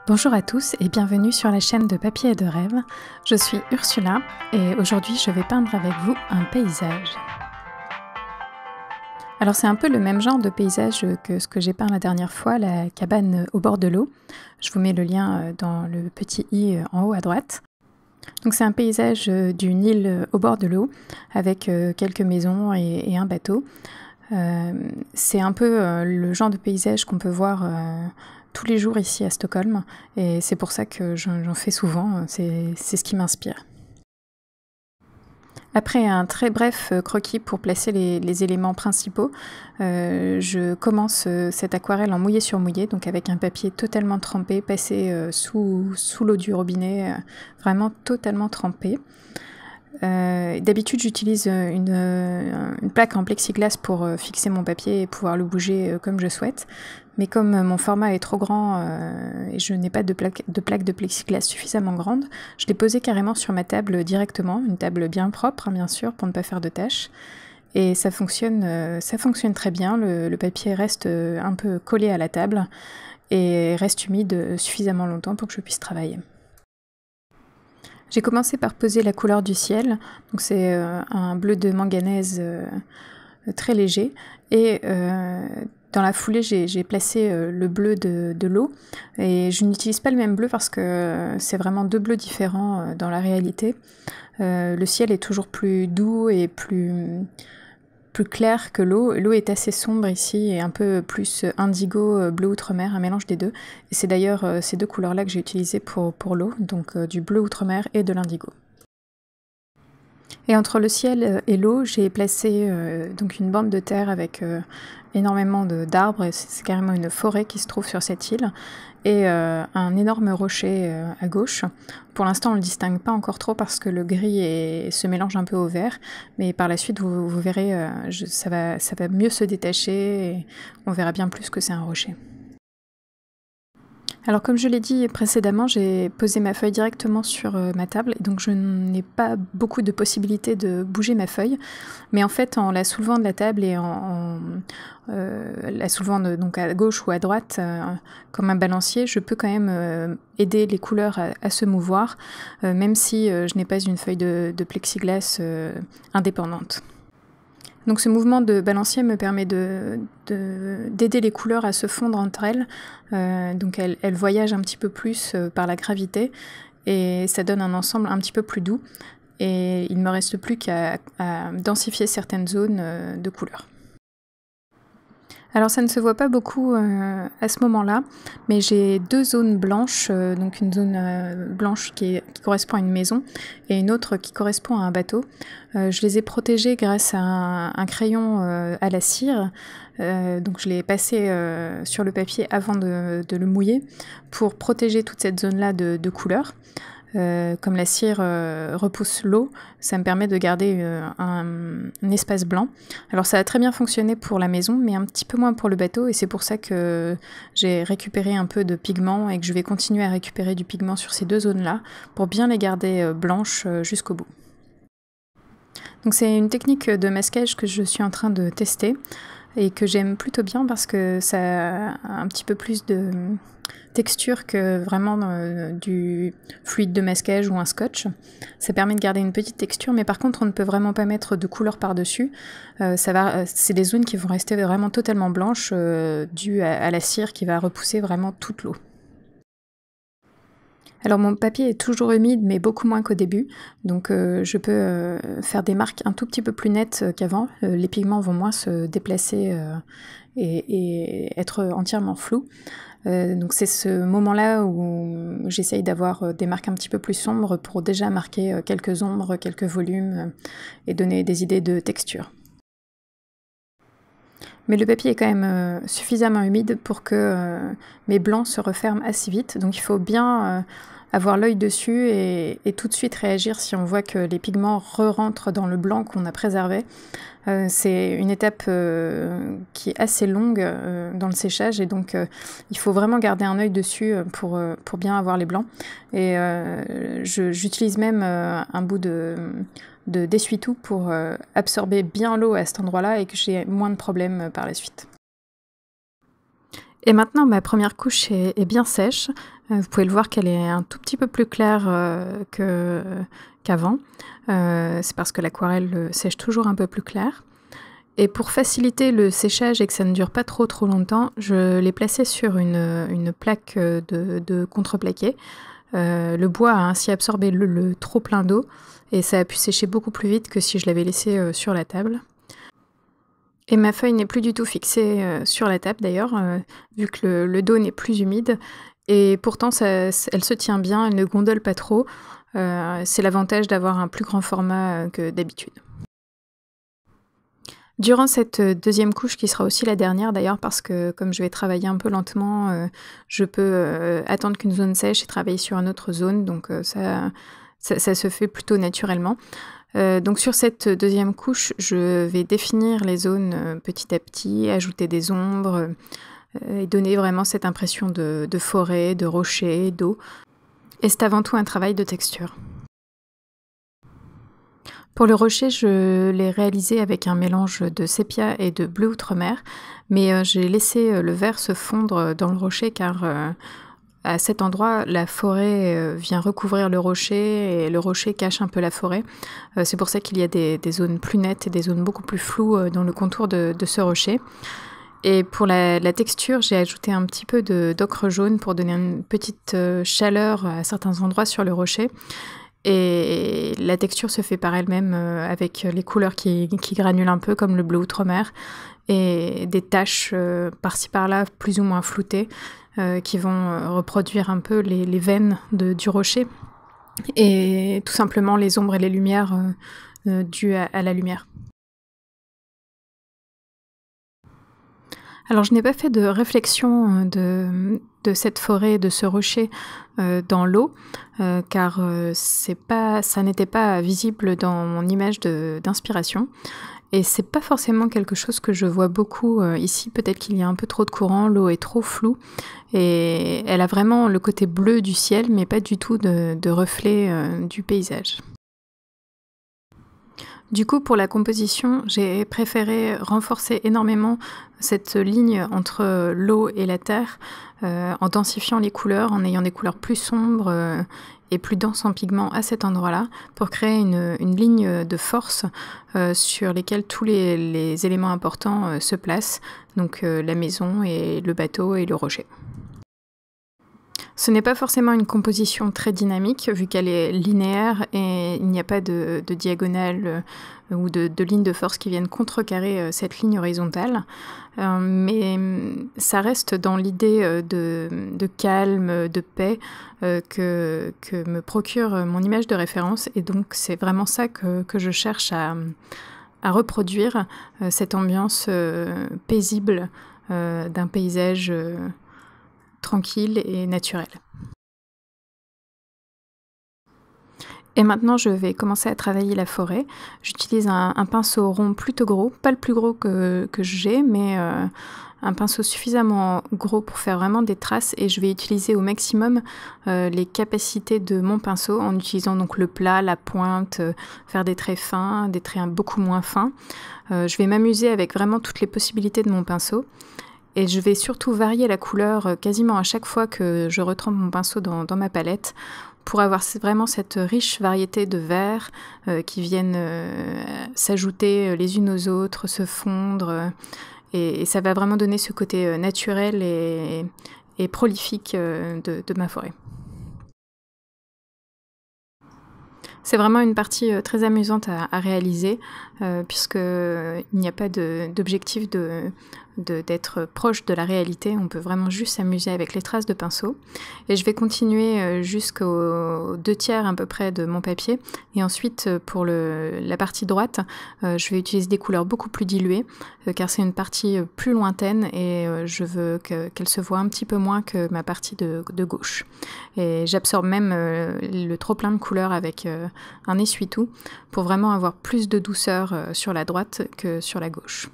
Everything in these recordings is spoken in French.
Bonjour à tous et bienvenue sur la chaîne de Papier et de Rêve. Je suis Ursula et aujourd'hui je vais peindre avec vous un paysage. Alors c'est un peu le même genre de paysage que ce que j'ai peint la dernière fois, la cabane au bord de l'eau. Je vous mets le lien dans le petit i en haut à droite. Donc c'est un paysage d'une île au bord de l'eau avec quelques maisons et un bateau. C'est un peu le genre de paysage qu'on peut voir tous les jours ici à Stockholm et c'est pour ça que j'en fais souvent, c'est ce qui m'inspire. Après un très bref croquis pour placer les éléments principaux, je commence cette aquarelle en mouillé sur mouillé, donc avec un papier totalement trempé, passé sous l'eau du robinet, vraiment totalement trempé. D'habitude j'utilise une plaque en plexiglas pour fixer mon papier et pouvoir le bouger comme je souhaite. Mais comme mon format est trop grand et je n'ai pas de plaque de plexiglas suffisamment grande, je l'ai posé carrément sur ma table directement, une table bien propre bien sûr pour ne pas faire de tâches. Et ça fonctionne très bien, le papier reste un peu collé à la table et reste humide suffisamment longtemps pour que je puisse travailler. J'ai commencé par poser la couleur du ciel, donc c'est un bleu de manganèse très léger, et dans la foulée j'ai placé le bleu de l'eau, et je n'utilise pas le même bleu parce que c'est vraiment deux bleus différents dans la réalité. Le ciel est toujours plus doux et plus clair que l'eau. L'eau est assez sombre ici et un peu plus indigo, bleu outre-mer, un mélange des deux. Et c'est d'ailleurs ces deux couleurs-là que j'ai utilisées pour l'eau, donc du bleu outre-mer et de l'indigo. Et entre le ciel et l'eau, j'ai placé donc une bande de terre avec énormément d'arbres. C'est carrément une forêt qui se trouve sur cette île. Et un énorme rocher à gauche. Pour l'instant, on ne le distingue pas encore trop parce que le gris se mélange un peu au vert. Mais par la suite, vous verrez, ça va mieux se détacher et on verra bien plus que c'est un rocher. Alors comme je l'ai dit précédemment, j'ai posé ma feuille directement sur ma table, et donc je n'ai pas beaucoup de possibilités de bouger ma feuille, mais en fait en la soulevant de la table et en la soulevant donc à gauche ou à droite comme un balancier, je peux quand même aider les couleurs à se mouvoir, même si je n'ai pas une feuille de plexiglas indépendante. Donc ce mouvement de balancier me permet d'aider les couleurs à se fondre entre elles, donc elles voyagent un petit peu plus par la gravité et ça donne un ensemble un petit peu plus doux, et il ne me reste plus qu'à densifier certaines zones de couleurs. Alors ça ne se voit pas beaucoup à ce moment-là, mais j'ai deux zones blanches, donc une zone blanche qui correspond à une maison et une autre qui correspond à un bateau. Je les ai protégées grâce à un crayon à la cire, donc je l'ai passé sur le papier avant de le mouiller pour protéger toute cette zone-là de couleurs. Comme la cire repousse l'eau, ça me permet de garder un espace blanc. Alors ça a très bien fonctionné pour la maison, mais un petit peu moins pour le bateau, et c'est pour ça que j'ai récupéré un peu de pigment et que je vais continuer à récupérer du pigment sur ces deux zones-là pour bien les garder blanches jusqu'au bout. Donc c'est une technique de masquage que je suis en train de tester et que j'aime plutôt bien parce que ça a un petit peu plus de texture que vraiment du fluide de masquage ou un scotch. Ça permet de garder une petite texture, mais par contre on ne peut vraiment pas mettre de couleur par-dessus. C'est des zones qui vont rester vraiment totalement blanches dues à la cire qui va repousser vraiment toute l'eau. Alors mon papier est toujours humide, mais beaucoup moins qu'au début, donc je peux faire des marques un tout petit peu plus nettes qu'avant. Les pigments vont moins se déplacer et être entièrement flous. Donc c'est ce moment-là où j'essaye d'avoir des marques un petit peu plus sombres pour déjà marquer quelques ombres, quelques volumes et donner des idées de texture. Mais le papier est quand même suffisamment humide pour que mes blancs se referment assez vite, donc il faut bien avoir l'œil dessus et tout de suite réagir si on voit que les pigments re-rentrent dans le blanc qu'on a préservé. C'est une étape qui est assez longue dans le séchage, et donc il faut vraiment garder un œil dessus pour bien avoir les blancs. Et j'utilise même un bout d'essuie-tout pour absorber bien l'eau à cet endroit-là et que j'ai moins de problèmes par la suite. Et maintenant ma première couche est bien sèche, Vous pouvez le voir qu'elle est un tout petit peu plus claire qu'avant. C'est parce que l'aquarelle sèche toujours un peu plus clair. Et pour faciliter le séchage et que ça ne dure pas trop longtemps, je l'ai placé sur une plaque de contreplaqué. Le bois a ainsi absorbé le trop plein d'eau et ça a pu sécher beaucoup plus vite que si je l'avais laissé sur la table. Et ma feuille n'est plus du tout fixée sur la table d'ailleurs, vu que le dos n'est plus humide. Et pourtant, elle se tient bien, elle ne gondole pas trop. C'est l'avantage d'avoir un plus grand format que d'habitude. Durant cette deuxième couche, qui sera aussi la dernière d'ailleurs, parce que comme je vais travailler un peu lentement, je peux attendre qu'une zone sèche et travailler sur une autre zone, donc ça se fait plutôt naturellement. Donc sur cette deuxième couche, je vais définir les zones petit à petit, ajouter des ombres et donner vraiment cette impression de forêt, de rocher, d'eau. Et c'est avant tout un travail de texture. Pour le rocher, je l'ai réalisé avec un mélange de sépia et de bleu outre-mer, mais j'ai laissé le vert se fondre dans le rocher car à cet endroit, la forêt vient recouvrir le rocher et le rocher cache un peu la forêt. C'est pour ça qu'il y a des zones plus nettes et des zones beaucoup plus floues dans le contour de ce rocher. Et pour la texture, j'ai ajouté un petit peu d'ocre jaune pour donner une petite chaleur à certains endroits sur le rocher. Et la texture se fait par elle-même avec les couleurs qui granulent un peu, comme le bleu outre-mer, et des taches par-ci par-là, plus ou moins floutées, qui vont reproduire un peu les veines du rocher, et tout simplement les ombres et les lumières dues à la lumière. Alors je n'ai pas fait de réflexion de cette forêt, de ce rocher dans l'eau, car ça n'était pas visible dans mon image d'inspiration. Et c'est pas forcément quelque chose que je vois beaucoup ici. Peut-être qu'il y a un peu trop de courant, l'eau est trop floue. Et elle a vraiment le côté bleu du ciel, mais pas du tout de reflet du paysage. Du coup, pour la composition, j'ai préféré renforcer énormément cette ligne entre l'eau et la terre, en densifiant les couleurs, en ayant des couleurs plus sombres et plus denses en pigments à cet endroit-là, pour créer une ligne de force sur lesquelles tous les éléments importants se placent, donc la maison et le bateau et le rocher. Ce n'est pas forcément une composition très dynamique, vu qu'elle est linéaire et il n'y a pas de diagonale ou de ligne de force qui viennent contrecarrer cette ligne horizontale. Mais ça reste dans l'idée de calme, de paix que me procure mon image de référence. Et donc c'est vraiment ça que je cherche à reproduire, cette ambiance paisible d'un paysage tranquille et naturel. Et maintenant, je vais commencer à travailler la forêt. J'utilise un pinceau rond plutôt gros, pas le plus gros que j'ai, mais un pinceau suffisamment gros pour faire vraiment des traces, et je vais utiliser au maximum les capacités de mon pinceau en utilisant donc le plat, la pointe, faire des traits fins, des traits beaucoup moins fins. Je vais m'amuser avec vraiment toutes les possibilités de mon pinceau. Et je vais surtout varier la couleur quasiment à chaque fois que je retrempe mon pinceau dans ma palette, pour avoir vraiment cette riche variété de verts qui viennent s'ajouter les unes aux autres, se fondre. Et ça va vraiment donner ce côté naturel et prolifique de ma forêt. C'est vraiment une partie très amusante à réaliser, puisqu'il n'y a pas d'objectif d'être proche de la réalité. On peut vraiment juste s'amuser avec les traces de pinceau. Et je vais continuer jusqu'aux 2/3 à peu près de mon papier. Et ensuite, pour la partie droite, je vais utiliser des couleurs beaucoup plus diluées, car c'est une partie plus lointaine et je veux qu'elle se voit un petit peu moins que ma partie de gauche. Et j'absorbe même le trop plein de couleurs avec un essuie-tout pour vraiment avoir plus de douceur sur la droite que sur la gauche.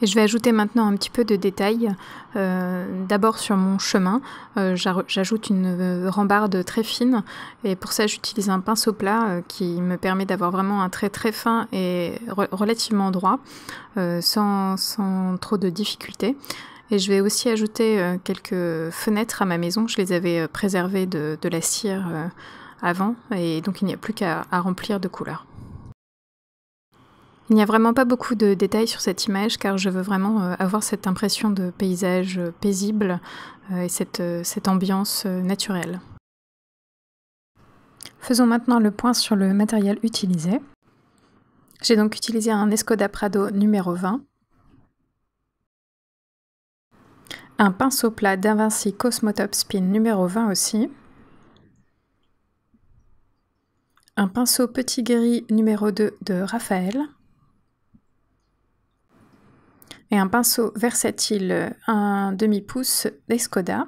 Et je vais ajouter maintenant un petit peu de détails. D'abord sur mon chemin, j'ajoute une rambarde très fine, et pour ça j'utilise un pinceau plat qui me permet d'avoir vraiment un trait très fin et relativement droit, sans trop de difficultés. Et je vais aussi ajouter quelques fenêtres à ma maison. Je les avais préservées de la cire avant, et donc il n'y a plus qu'à remplir de couleurs. Il n'y a vraiment pas beaucoup de détails sur cette image car je veux vraiment avoir cette impression de paysage paisible et cette ambiance naturelle. Faisons maintenant le point sur le matériel utilisé. J'ai donc utilisé un Escoda Prado numéro 20, un pinceau plat d'Invinci Cosmotop Spin numéro 20 aussi, un pinceau petit gris numéro 2 de Raphaël, et un pinceau versatile 1/2 pouce d'Escoda,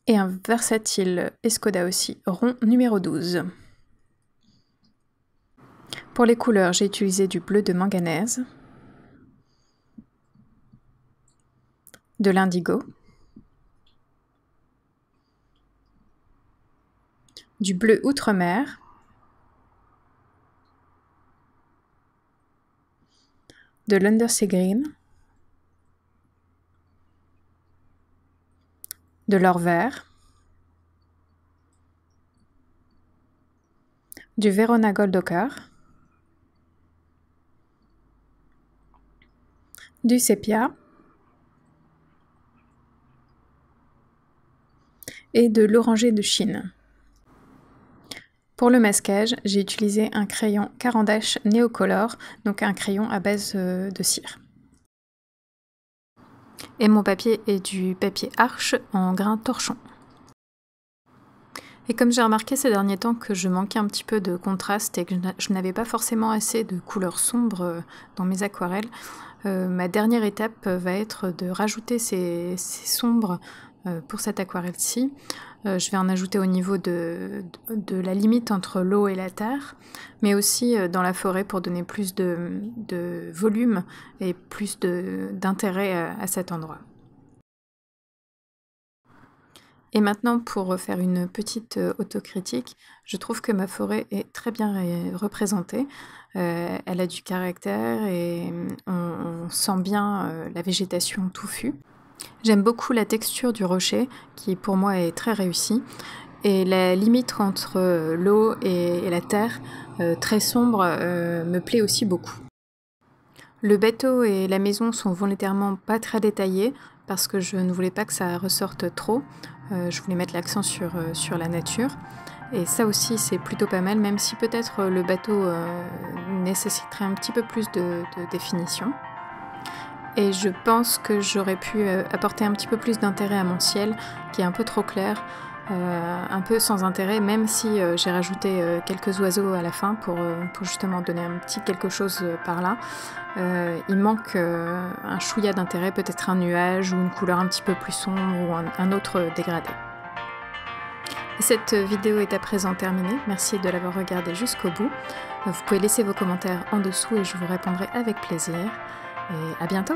et un versatile Escoda aussi rond numéro 12. Pour les couleurs, j'ai utilisé du bleu de manganèse, de l'indigo, du bleu outre-mer, de l'Undersea Green, de l'or vert, du Verona Gold Ochre, du sépia et de l'orangé de Chine. Pour le masquage, j'ai utilisé un crayon Caran d'Ache Neocolor, donc un crayon à base de cire. Et mon papier est du papier Arche en grain torchon. Et comme j'ai remarqué ces derniers temps que je manquais un petit peu de contraste et que je n'avais pas forcément assez de couleurs sombres dans mes aquarelles, ma dernière étape va être de rajouter ces sombres pour cette aquarelle-ci. Je vais en ajouter au niveau de la limite entre l'eau et la terre, mais aussi dans la forêt pour donner plus de volume et plus d'intérêt à cet endroit. Et maintenant, pour faire une petite autocritique, je trouve que ma forêt est très bien représentée. Elle a du caractère et on sent bien la végétation touffue. J'aime beaucoup la texture du rocher, qui pour moi est très réussie. Et la limite entre l'eau et la terre, très sombre, me plaît aussi beaucoup. Le bateau et la maison sont volontairement pas très détaillés, parce que je ne voulais pas que ça ressorte trop. Je voulais mettre l'accent sur la nature. Et ça aussi, c'est plutôt pas mal, même si peut-être le bateau nécessiterait un petit peu plus de définition. Et je pense que j'aurais pu apporter un petit peu plus d'intérêt à mon ciel, qui est un peu trop clair, un peu sans intérêt, même si j'ai rajouté quelques oiseaux à la fin pour justement donner un petit quelque chose par là. Il manque un chouïa d'intérêt, peut-être un nuage ou une couleur un petit peu plus sombre ou un autre dégradé. Cette vidéo est à présent terminée, merci de l'avoir regardée jusqu'au bout. Vous pouvez laisser vos commentaires en dessous et je vous répondrai avec plaisir. Et à bientôt!